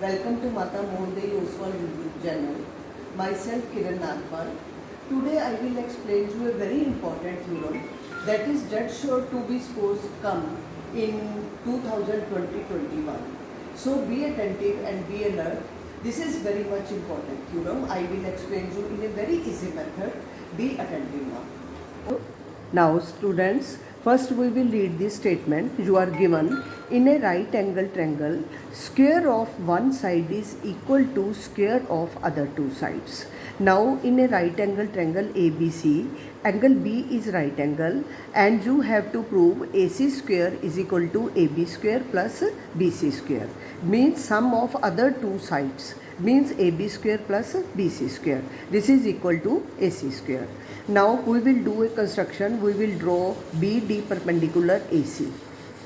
Welcome to Mata Mohandevi Oswal YouTube channel. Myself Kiran Nagpal. Today I will explain to you a very important theorem, that is dead sure to be scores come in 2020-21. So be attentive and be alert. This is very much important theorem. I will explain to you in a very easy method. Be attentive now. Now students, first we will read this statement. You are given in a right angle triangle, square of one side is equal to square of other two sides. Now in a right angle triangle ABC, angle B is right angle and you have to prove AC square is equal to AB square plus BC square. Means sum of other two sides means AB square plus BC square. This is equal to AC square. Now we will do a construction. We will draw BD perpendicular AC.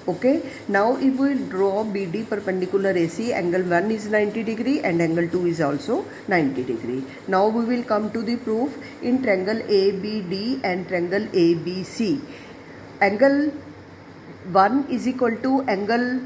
Okay. Now if we draw BD perpendicular AC, angle 1 is 90 degree and angle 2 is also 90 degree. Now we will come to the proof in triangle ABD and triangle ABC. Angle 1 is equal to angle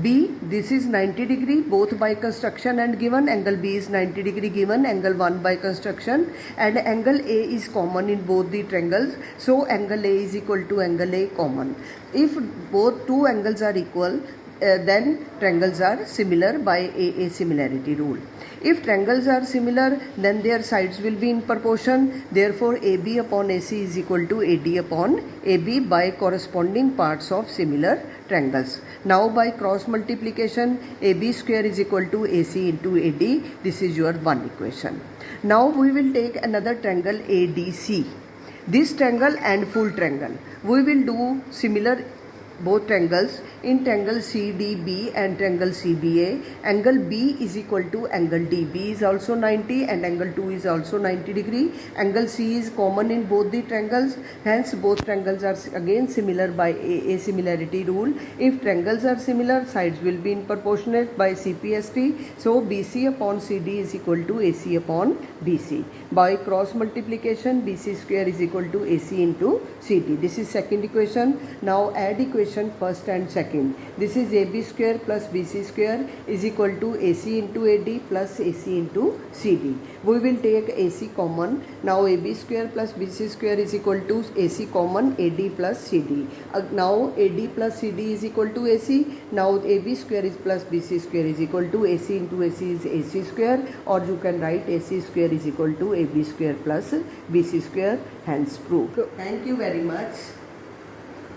B, this is 90 degree both by construction and given. Angle B is 90 degree given, angle 1 by construction, and angle A is common in both the triangles. So angle A is equal to angle A common. If both two angles are equal, then triangles are similar by a similarity rule. If triangles are similar, then their sides will be in proportion. Therefore, AB upon AC is equal to AD upon AB by corresponding parts of similar triangles. Now by cross multiplication, AB square is equal to AC into AD. This is your one equation. Now we will take another triangle ADC. This triangle and full triangle. We will do similar both triangles. In triangle CDB and triangle CBA, angle B is equal to angle DB is also 90 and angle 2 is also 90 degree. Angle C is common in both the triangles, hence both triangles are again similar by a similarity rule. If triangles are similar, sides will be in proportionate by CPST. So BC upon CD is equal to AC upon BC. By cross multiplication, BC square is equal to AC into CD. This is second equation. Now add equation first and second. This is AB square plus BC square is equal to AC into AD plus AC into CD. We will take AC common. Now AB square plus BC square is equal to AC common, AD plus CD. Now AD plus CD is equal to AC. Now AB square is plus BC square is equal to AC into AC is AC square, or you can write AC square is equal to AB square plus BC square, hence proved. Thank you very much.